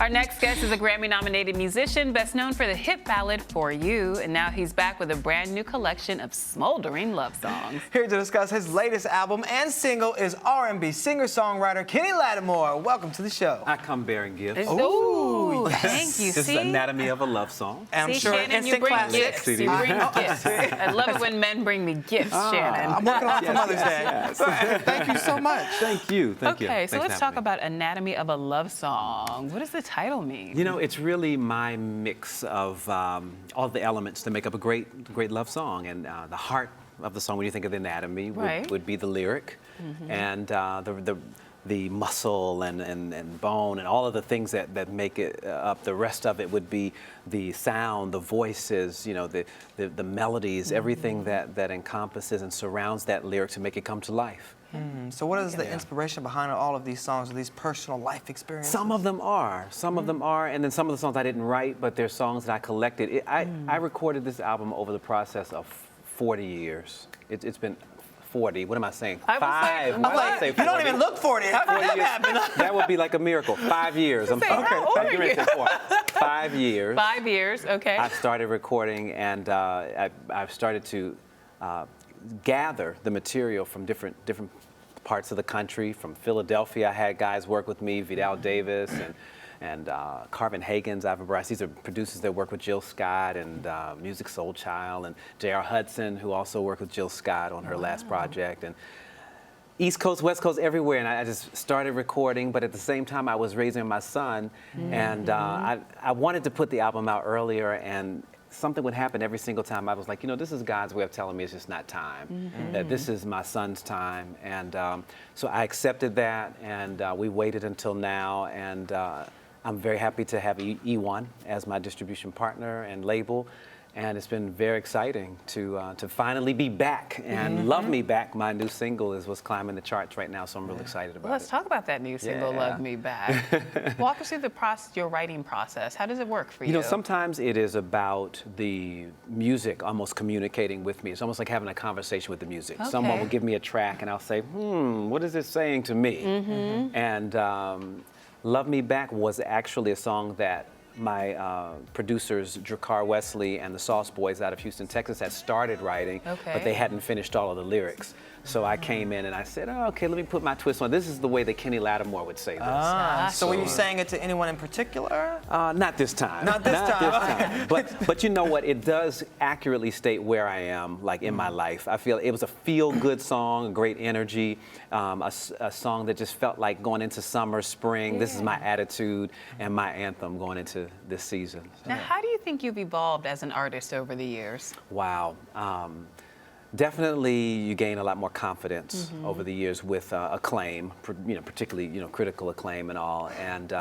Our next guest is a Grammy-nominated musician, best known for the hit ballad For You, and now he's back with a brand new collection of smoldering love songs. Here to discuss his latest album and single is R&B singer-songwriter Kenny Lattimore. Welcome to the show. I come bearing gifts. Ooh, yes. thank you. This is Anatomy of a Love Song. And I'm See, sure Shannon, you instant bring classic. gifts. You bring gifts. I love it when men bring me gifts, Shannon. I'm working on it for Mother's Day. Yes. Thank you so much. Thank you. Thank you. Okay, so Thanks let's for talk having me. about Anatomy of a Love Song. What does the title mean? You know, it's really my mix of all the elements to make up a great love song. And the heart of the song, when you think of the anatomy, would be the lyric. And the muscle and bone and all of the things that make it up. The rest of it would be the sound, the voices, you know, the melodies, everything that encompasses and surrounds that lyric to make it come to life. So what is the inspiration behind all of these songs, or these personal life experiences? Some of them are. Some of them are. And then some of the songs I didn't write, but they're songs that I collected. I recorded this album over the process of 40 years. It's been 40. What am I saying? I was Why did I say 40? You don't even look 40. How did that happen? That would be like a miracle. 5 years. I'm sorry. How old are you? 5 years. 5 years, okay. I started recording, and I've started to gather the material from different parts of the country. From Philadelphia, I had guys work with me, Vidal Davis and Carvin Hagens, Ivan Bryce. These are producers that work with Jill Scott and Music Soul Child, and J.R. Hudson, who also worked with Jill Scott on her last project. And East Coast, West Coast, everywhere, and I just started recording, but at the same time I was raising my son, and I wanted to put the album out earlier, and something would happen every single time. I was like, you know, this is God's way of telling me it's just not time, that this is my son's time. And so I accepted that, and we waited until now, and I'm very happy to have E1 as my distribution partner and label. And it's been very exciting to finally be back. And Love Me Back, my new single, is what's climbing the charts right now, so I'm really excited about Let's it. talk about that new single, Love Me Back. Walk us through your writing process. How does it work for you? You know, sometimes it is about the music almost communicating with me. It's almost like having a conversation with the music. Okay. Someone will give me a track and I'll say, what is it saying to me? And Love Me Back was actually a song that my producers, Drakkar Wesley and the Sauce Boys out of Houston, Texas, had started writing, but they hadn't finished all of the lyrics. So I came in and I said, oh, okay, let me put my twist on. This is the way that Kenny Lattimore would say this. So were you saying it to anyone in particular? Not this time. Not this time. But you know what? It does accurately state where I am, like in my life. I feel it was a feel-good song, a great energy, a song that just felt like going into summer, spring. This is my attitude and my anthem going into this season. Now, how do you think you've evolved as an artist over the years? Wow. Definitely, you gain a lot more confidence over the years with acclaim, particularly critical acclaim and all. And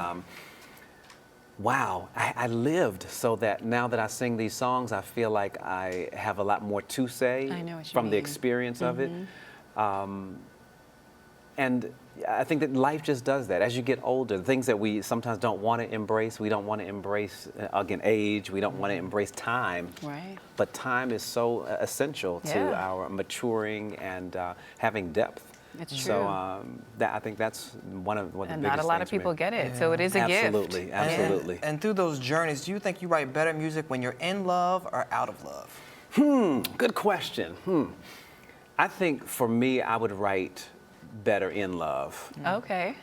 wow, I lived so that now that I sing these songs, I feel like I have a lot more to say from the experience of it. And I think that life just does that. As you get older, the things that we sometimes don't want to embrace, we don't want to embrace, again, age, we don't want to embrace time. Right. But time is so essential to our maturing and having depth. It's true. So I think that's one of the biggest And not a lot of people get it, so it is a gift. Absolutely, absolutely. And through those journeys, do you think you write better music when you're in love or out of love? Good question. I think for me, I would write better in love. Okay.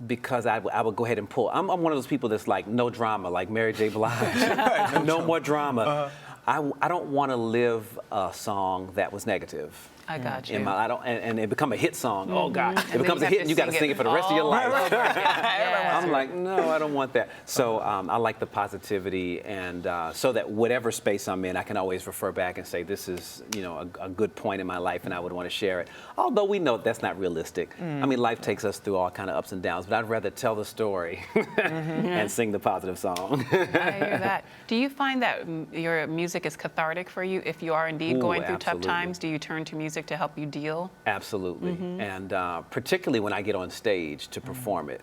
Because I would go ahead and pull. I'm one of those people that's like no drama, like Mary J. Blige. No more drama. I don't want to live a song that was negative. I got you. And it become a hit song. Oh God, it becomes a hit, and you got to sing it for the rest of your life. I'm like, no, I don't want that. So I like the positivity, and so that whatever space I'm in, I can always refer back and say, this is, a good point in my life, and I would want to share it. Although we know that's not realistic. I mean, life takes us through all kind of ups and downs, but I'd rather tell the story and sing the positive song. I hear that. Do you find that your music is cathartic for you? If you are indeed going through tough times, do you turn to music to help you deal? Absolutely. And particularly when I get on stage to perform it,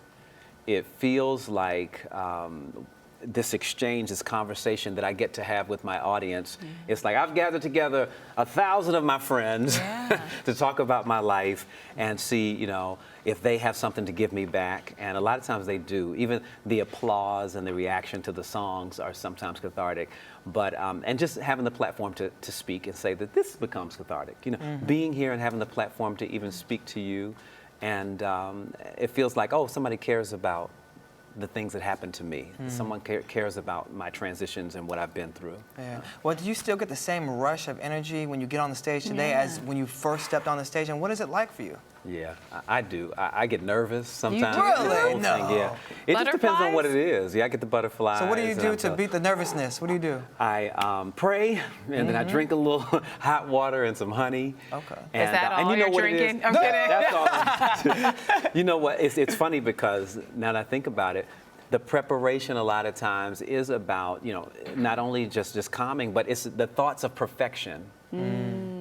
it feels like this exchange, this conversation that I get to have with my audience. It's like I've gathered together 1,000 of my friends to talk about my life and see, you know, if they have something to give me back. And a lot of times they do. Even the applause and the reaction to the songs are sometimes cathartic. But, and just having the platform to speak and say that this becomes cathartic. You know, being here and having the platform to even speak to you. And it feels like, oh, somebody cares about the things that happened to me. Someone cares about my transitions and what I've been through. Yeah. Well, do you still get the same rush of energy when you get on the stage today as when you first stepped on the stage? And what is it like for you? Yeah, I do. I get nervous sometimes. do? Really? The whole No. thing, yeah. It just depends on what it is. Yeah, I get the butterflies. So what do you do and to beat the nervousness? What do you do? I pray, and then I drink a little hot water and some honey. Okay. And, Is that all and you know you're what drinking? It is? I'm kidding. That's all. You know what? It's funny because now that I think about it, the preparation a lot of times is about, you know, not only just calming, but it's the thoughts of perfection.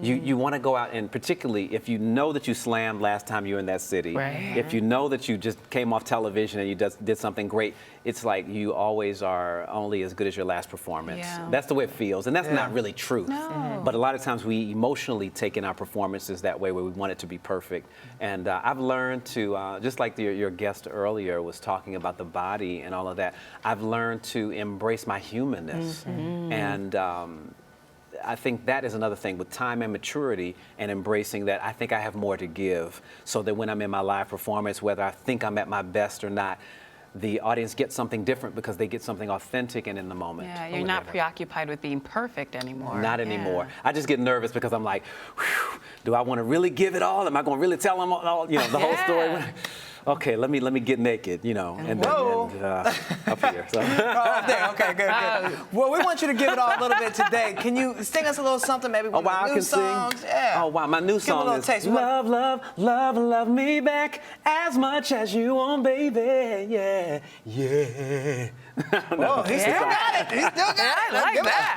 You want to go out, and particularly if you know that you slammed last time you were in that city, if you know that you just came off television and you did something great, it's like you always are only as good as your last performance. Yeah. That's the way it feels, and that's not really truth. No. But a lot of times we emotionally take in our performances that way, where we want it to be perfect. And I've learned to, just like your guest earlier was talking about the body and all of that, I've learned to embrace my humanness. And I think that is another thing with time and maturity and embracing that. I think I have more to give, so that when I'm in my live performance, whether I think I'm at my best or not, the audience gets something different because they get something authentic and in the moment. Yeah, you're not preoccupied with being perfect anymore. Not anymore. I just get nervous because I'm like, whew, do I want to really give it all? Am I going to really tell them all, you know, the whole story? Okay, let me get naked, you know, and then up here. So. Up there. Okay, good. Well, we want you to give it all a little bit today. Can you sing us a little something, maybe one of the new songs? Sing? Yeah. Oh wow, my new song Give a is taste. Love, Love, Love, Love Me Back as much as you want, baby. Yeah, yeah. Oh, he still got it. He still got it. I like that.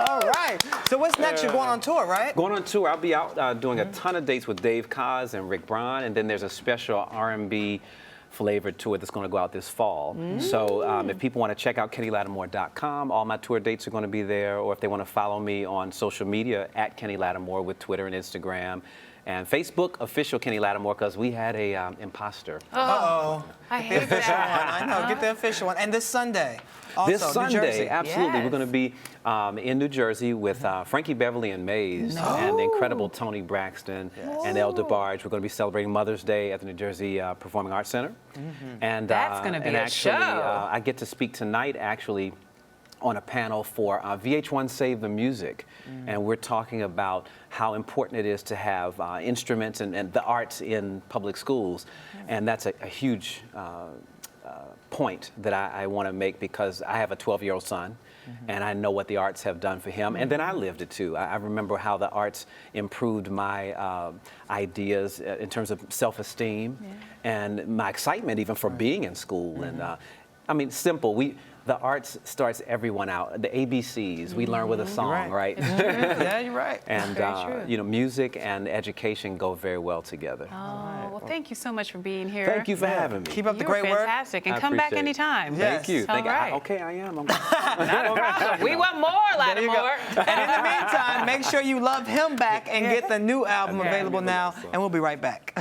All right. So what's next? You're going on tour, right? Going on tour. I'll be out doing a ton of dates with Dave Koz and Rick Braun, and then there's a special R&B flavored tour that's going to go out this fall. So if people want to check out KennyLattimore.com, all my tour dates are going to be there, or if they want to follow me on social media at Kenny Lattimore with Twitter and Instagram. And Facebook, official Kenny Lattimore, because we had a imposter. Uh-oh. I The hate official that. one. I know. Get the official one. And this Sunday. Also, This New Sunday, Jersey. absolutely. Yes. We're going to be in New Jersey with Frankie Beverly and Maze and the incredible Tony Braxton and El DeBarge. We're going to be celebrating Mother's Day at the New Jersey Performing Arts Center. And That's gonna be and a actually, show. I get to speak tonight, actually, on a panel for VH1 Save the Music. And we're talking about how important it is to have instruments and the arts in public schools. And that's a huge point that I want to make, because I have a 12-year-old son, and I know what the arts have done for him. And then I lived it too. I remember how the arts improved my ideas in terms of self-esteem and my excitement even for being in school. And I mean, simple. The arts starts everyone out. The ABCs, we learn with a song, right? Yeah, you're right. And Very true. you know, music and education go very well together. Oh, well, thank you so much for being here. Thank you for having me. Keep up the You were great work. fantastic, and I come back appreciate it. anytime. Yes. Thank you. All right. Okay, I am. Not a problem. We want more, There you go. Lattimore. And in the meantime, make sure you love him back and get the new album Okay. available now. And we'll be right back.